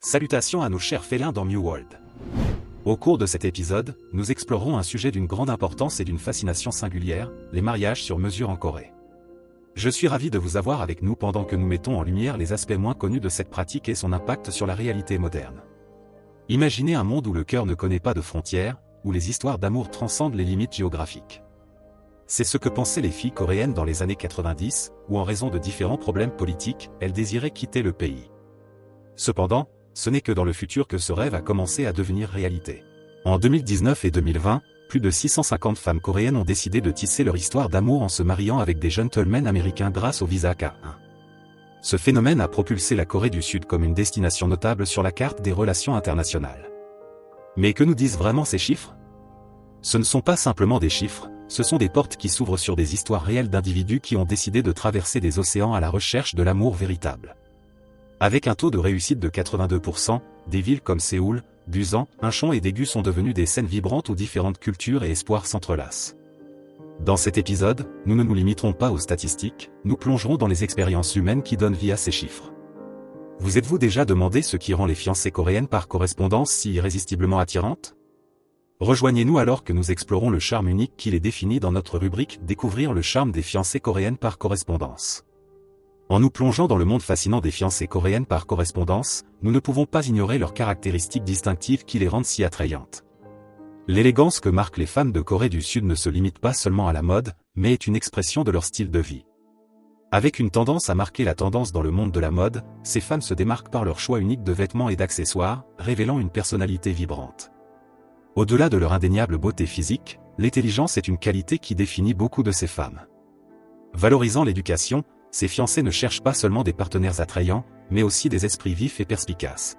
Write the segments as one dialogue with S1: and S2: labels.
S1: Salutations à nos chers félins dans New World. Au cours de cet épisode, nous explorerons un sujet d'une grande importance et d'une fascination singulière, les mariages sur mesure en Corée. Je suis ravi de vous avoir avec nous pendant que nous mettons en lumière les aspects moins connus de cette pratique et son impact sur la réalité moderne. Imaginez un monde où le cœur ne connaît pas de frontières, où les histoires d'amour transcendent les limites géographiques. C'est ce que pensaient les filles coréennes dans les années 90, où en raison de différents problèmes politiques, elles désiraient quitter le pays. Cependant, ce n'est que dans le futur que ce rêve a commencé à devenir réalité. En 2019 et 2020, plus de 650 femmes coréennes ont décidé de tisser leur histoire d'amour en se mariant avec des gentlemen américains grâce au visa K1. Ce phénomène a propulsé la Corée du Sud comme une destination notable sur la carte des relations internationales. Mais que nous disent vraiment ces chiffres? Ce ne sont pas simplement des chiffres, ce sont des portes qui s'ouvrent sur des histoires réelles d'individus qui ont décidé de traverser des océans à la recherche de l'amour véritable. Avec un taux de réussite de 82%, des villes comme Séoul, Busan, Incheon et Daegu sont devenues des scènes vibrantes où différentes cultures et espoirs s'entrelacent. Dans cet épisode, nous ne nous limiterons pas aux statistiques, nous plongerons dans les expériences humaines qui donnent vie à ces chiffres. Vous êtes-vous déjà demandé ce qui rend les fiancées coréennes par correspondance si irrésistiblement attirantes? Rejoignez-nous alors que nous explorons le charme unique qui les définit dans notre rubrique « Découvrir le charme des fiancées coréennes par correspondance ». En nous plongeant dans le monde fascinant des fiancées coréennes par correspondance, nous ne pouvons pas ignorer leurs caractéristiques distinctives qui les rendent si attrayantes. L'élégance que marquent les femmes de Corée du Sud ne se limite pas seulement à la mode, mais est une expression de leur style de vie. Avec une tendance à marquer la tendance dans le monde de la mode, ces femmes se démarquent par leur choix unique de vêtements et d'accessoires, révélant une personnalité vibrante. Au-delà de leur indéniable beauté physique, l'intelligence est une qualité qui définit beaucoup de ces femmes. Valorisant l'éducation, ces fiancées ne cherchent pas seulement des partenaires attrayants, mais aussi des esprits vifs et perspicaces.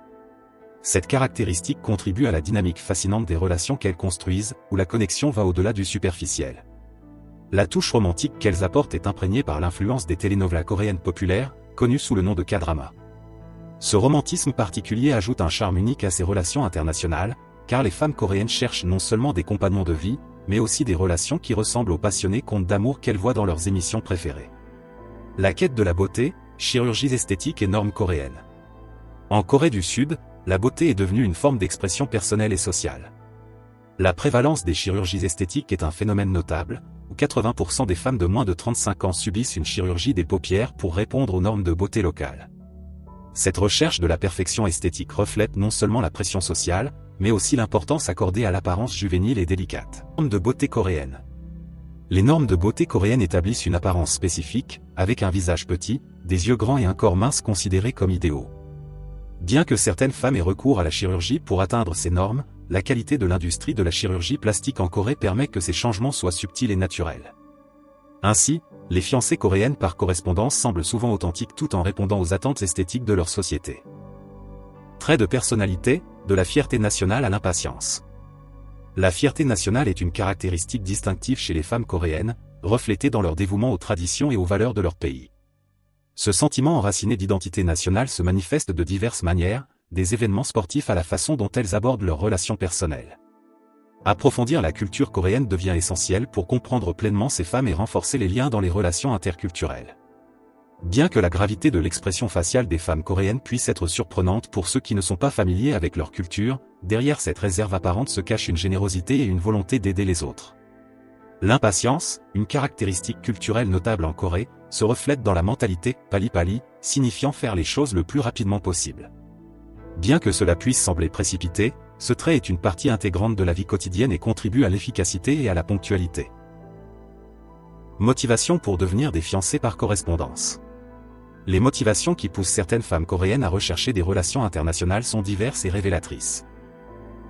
S1: Cette caractéristique contribue à la dynamique fascinante des relations qu'elles construisent, où la connexion va au-delà du superficiel. La touche romantique qu'elles apportent est imprégnée par l'influence des telenovelas coréennes populaires, connues sous le nom de K-drama. Ce romantisme particulier ajoute un charme unique à ces relations internationales, car les femmes coréennes cherchent non seulement des compagnons de vie, mais aussi des relations qui ressemblent aux passionnés contes d'amour qu'elles voient dans leurs émissions préférées. La quête de la beauté, chirurgie esthétique et normes coréennes. En Corée du Sud, la beauté est devenue une forme d'expression personnelle et sociale. La prévalence des chirurgies esthétiques est un phénomène notable, où 80% des femmes de moins de 35 ans subissent une chirurgie des paupières pour répondre aux normes de beauté locales. Cette recherche de la perfection esthétique reflète non seulement la pression sociale, mais aussi l'importance accordée à l'apparence juvénile et délicate. Normes de beauté coréenne. Les normes de beauté coréennes établissent une apparence spécifique, avec un visage petit, des yeux grands et un corps mince considérés comme idéaux. Bien que certaines femmes aient recours à la chirurgie pour atteindre ces normes, la qualité de l'industrie de la chirurgie plastique en Corée permet que ces changements soient subtils et naturels. Ainsi, les fiancées coréennes par correspondance semblent souvent authentiques tout en répondant aux attentes esthétiques de leur société. Trait de personnalité, de la fierté nationale à l'impatience. La fierté nationale est une caractéristique distinctive chez les femmes coréennes, reflétée dans leur dévouement aux traditions et aux valeurs de leur pays. Ce sentiment enraciné d'identité nationale se manifeste de diverses manières, des événements sportifs à la façon dont elles abordent leurs relations personnelles. Approfondir la culture coréenne devient essentiel pour comprendre pleinement ces femmes et renforcer les liens dans les relations interculturelles. Bien que la gravité de l'expression faciale des femmes coréennes puisse être surprenante pour ceux qui ne sont pas familiers avec leur culture, derrière cette réserve apparente se cache une générosité et une volonté d'aider les autres. L'impatience, une caractéristique culturelle notable en Corée, se reflète dans la mentalité « pali-pali », signifiant faire les choses le plus rapidement possible. Bien que cela puisse sembler précipité, ce trait est une partie intégrante de la vie quotidienne et contribue à l'efficacité et à la ponctualité. Motivation pour devenir des fiancées par correspondance. Les motivations qui poussent certaines femmes coréennes à rechercher des relations internationales sont diverses et révélatrices.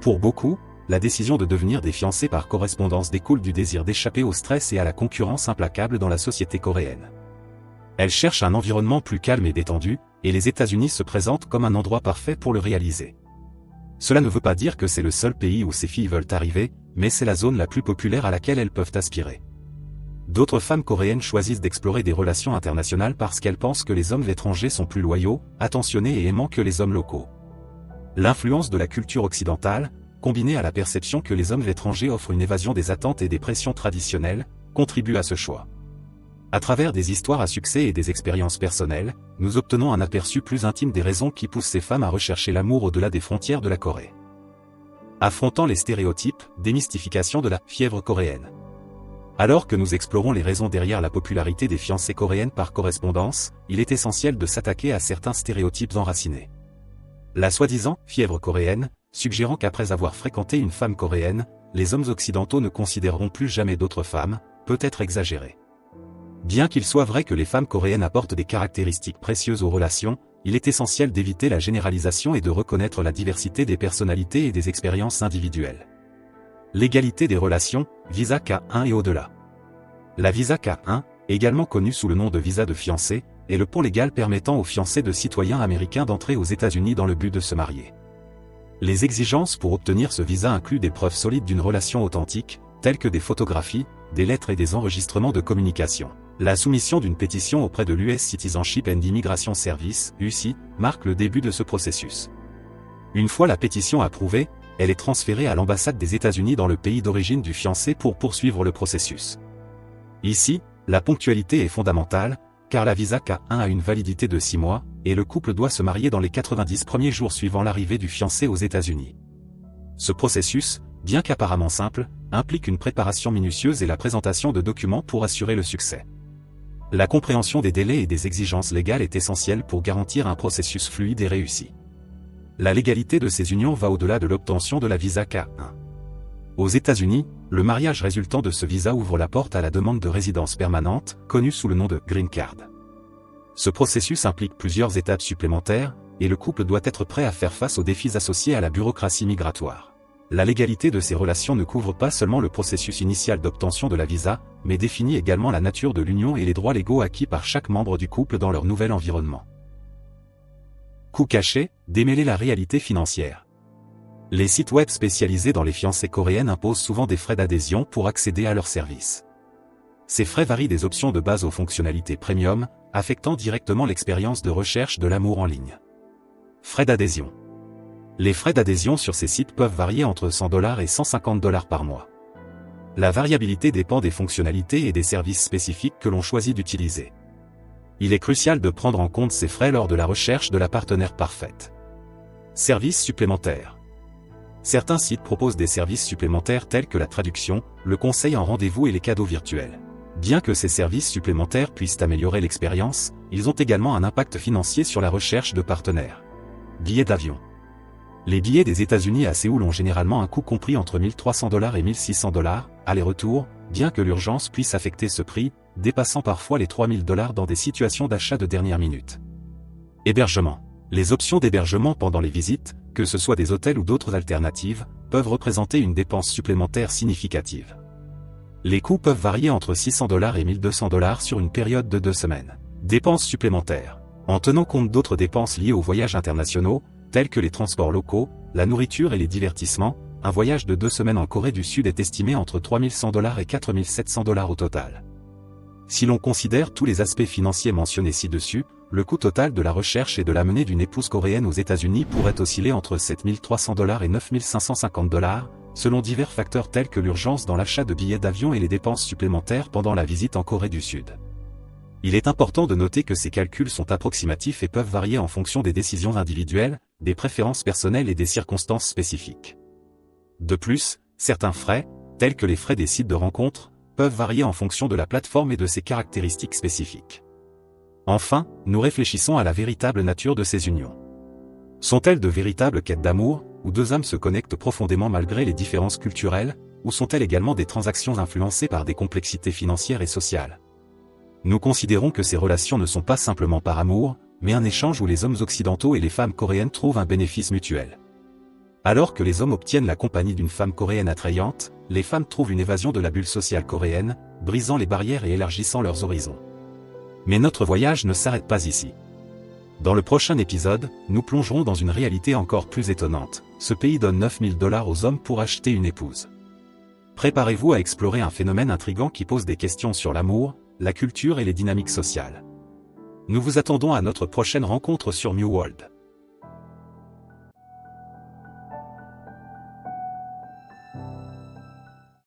S1: Pour beaucoup, la décision de devenir des fiancées par correspondance découle du désir d'échapper au stress et à la concurrence implacable dans la société coréenne. Elles cherchent un environnement plus calme et détendu, et les États-Unis se présentent comme un endroit parfait pour le réaliser. Cela ne veut pas dire que c'est le seul pays où ces filles veulent arriver, mais c'est la zone la plus populaire à laquelle elles peuvent aspirer. D'autres femmes coréennes choisissent d'explorer des relations internationales parce qu'elles pensent que les hommes étrangers sont plus loyaux, attentionnés et aimants que les hommes locaux. L'influence de la culture occidentale, combinée à la perception que les hommes étrangers offrent une évasion des attentes et des pressions traditionnelles, contribue à ce choix. À travers des histoires à succès et des expériences personnelles, nous obtenons un aperçu plus intime des raisons qui poussent ces femmes à rechercher l'amour au-delà des frontières de la Corée. Affrontant les stéréotypes, démystification de la fièvre coréenne. Alors que nous explorons les raisons derrière la popularité des fiancées coréennes par correspondance, il est essentiel de s'attaquer à certains stéréotypes enracinés. La soi-disant fièvre coréenne, suggérant qu'après avoir fréquenté une femme coréenne, les hommes occidentaux ne considéreront plus jamais d'autres femmes, peut être exagérée. Bien qu'il soit vrai que les femmes coréennes apportent des caractéristiques précieuses aux relations, il est essentiel d'éviter la généralisation et de reconnaître la diversité des personnalités et des expériences individuelles. L'égalité des relations, visa K1 et au-delà. La visa K1, également connue sous le nom de visa de fiancé, est le pont légal permettant aux fiancés de citoyens américains d'entrer aux États-Unis dans le but de se marier. Les exigences pour obtenir ce visa incluent des preuves solides d'une relation authentique, telles que des photographies, des lettres et des enregistrements de communication. La soumission d'une pétition auprès de l'US Citizenship and Immigration Service, UCI, marque le début de ce processus. Une fois la pétition approuvée, elle est transférée à l'ambassade des États-Unis dans le pays d'origine du fiancé pour poursuivre le processus. Ici, la ponctualité est fondamentale, car la visa K1 a une validité de 6 mois, et le couple doit se marier dans les 90 premiers jours suivant l'arrivée du fiancé aux États-Unis. Ce processus, bien qu'apparemment simple, implique une préparation minutieuse et la présentation de documents pour assurer le succès. La compréhension des délais et des exigences légales est essentielle pour garantir un processus fluide et réussi. La légalité de ces unions va au-delà de l'obtention de la visa K1. Aux États-Unis, le mariage résultant de ce visa ouvre la porte à la demande de résidence permanente, connue sous le nom de Green Card. Ce processus implique plusieurs étapes supplémentaires, et le couple doit être prêt à faire face aux défis associés à la bureaucratie migratoire. La légalité de ces relations ne couvre pas seulement le processus initial d'obtention de la visa, mais définit également la nature de l'union et les droits légaux acquis par chaque membre du couple dans leur nouvel environnement. Coût caché, démêler la réalité financière. Les sites web spécialisés dans les fiancées coréennes imposent souvent des frais d'adhésion pour accéder à leurs services. Ces frais varient des options de base aux fonctionnalités premium, affectant directement l'expérience de recherche de l'amour en ligne. Frais d'adhésion. Les frais d'adhésion sur ces sites peuvent varier entre $100 et $150 par mois. La variabilité dépend des fonctionnalités et des services spécifiques que l'on choisit d'utiliser. Il est crucial de prendre en compte ces frais lors de la recherche de la partenaire parfaite. Services supplémentaires. Certains sites proposent des services supplémentaires tels que la traduction, le conseil en rendez-vous et les cadeaux virtuels. Bien que ces services supplémentaires puissent améliorer l'expérience, ils ont également un impact financier sur la recherche de partenaires. Billets d'avion. Les billets des États-Unis à Séoul ont généralement un coût compris entre $1 300 et $1 600, aller-retour, bien que l'urgence puisse affecter ce prix, dépassant parfois les $3 000 dans des situations d'achat de dernière minute. Hébergement. Les options d'hébergement pendant les visites, que ce soit des hôtels ou d'autres alternatives, peuvent représenter une dépense supplémentaire significative. Les coûts peuvent varier entre $600 et $1 200 sur une période de 2 semaines. Dépenses supplémentaires. En tenant compte d'autres dépenses liées aux voyages internationaux, tels que les transports locaux, la nourriture et les divertissements, un voyage de 2 semaines en Corée du Sud est estimé entre $3 100 et $4 700 au total. Si l'on considère tous les aspects financiers mentionnés ci-dessus, le coût total de la recherche et de l'amener d'une épouse coréenne aux États-Unis pourrait osciller entre $7 300 et $9 550, selon divers facteurs tels que l'urgence dans l'achat de billets d'avion et les dépenses supplémentaires pendant la visite en Corée du Sud. Il est important de noter que ces calculs sont approximatifs et peuvent varier en fonction des décisions individuelles, des préférences personnelles et des circonstances spécifiques. De plus, certains frais, tels que les frais des sites de rencontres, peuvent varier en fonction de la plateforme et de ses caractéristiques spécifiques. Enfin, nous réfléchissons à la véritable nature de ces unions. Sont-elles de véritables quêtes d'amour, où 2 âmes se connectent profondément malgré les différences culturelles, ou sont-elles également des transactions influencées par des complexités financières et sociales ? Nous considérons que ces relations ne sont pas simplement par amour, mais un échange où les hommes occidentaux et les femmes coréennes trouvent un bénéfice mutuel. Alors que les hommes obtiennent la compagnie d'une femme coréenne attrayante, les femmes trouvent une évasion de la bulle sociale coréenne, brisant les barrières et élargissant leurs horizons. Mais notre voyage ne s'arrête pas ici. Dans le prochain épisode, nous plongerons dans une réalité encore plus étonnante. Ce pays donne $9 000 aux hommes pour acheter une épouse. Préparez-vous à explorer un phénomène intrigant qui pose des questions sur l'amour, la culture et les dynamiques sociales. Nous vous attendons à notre prochaine rencontre sur New World.